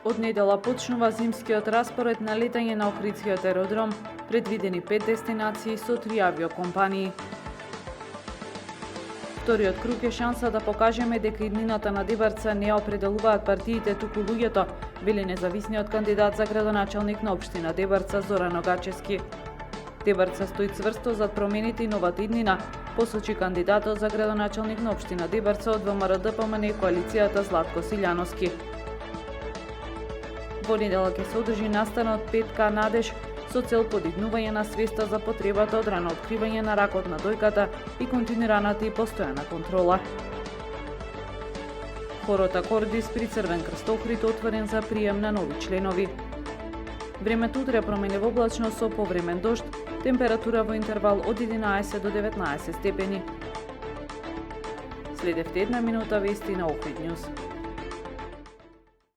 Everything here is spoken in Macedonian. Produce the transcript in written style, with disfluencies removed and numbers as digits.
Од недела почнува зимскиот распоред на летање на Охридскиот аеродром, предвидени 5 дестинации со 3 авиокомпании. Вториот круг е шанса да покажеме дека иднината на Дебарца не ја определуваат партиите, туку луѓето, вели независниот кандидат за градоначалник на општина Дебарца Зоран Огачевски. Дебарца стои цврсто зад промените и новата иднина, посочи кандидатот за градоначалник на општина Дебарца од ВМРО-ДПМН и коалицијата Златко Силјановски. Во недела ќе се одржи настанот Петка Надеж со цел подигнување на свеста за потребата од рано откривање на ракот на дојката и континуираната и постојана контрола. Хорот Акордис при Црвен крст Охрид отворен за прием на нови членови. Времето утре променливо облачно со повремен дожд, температура во интервал од 11 до 19 степени. Следевте една минута вести на Охрид Ньюс.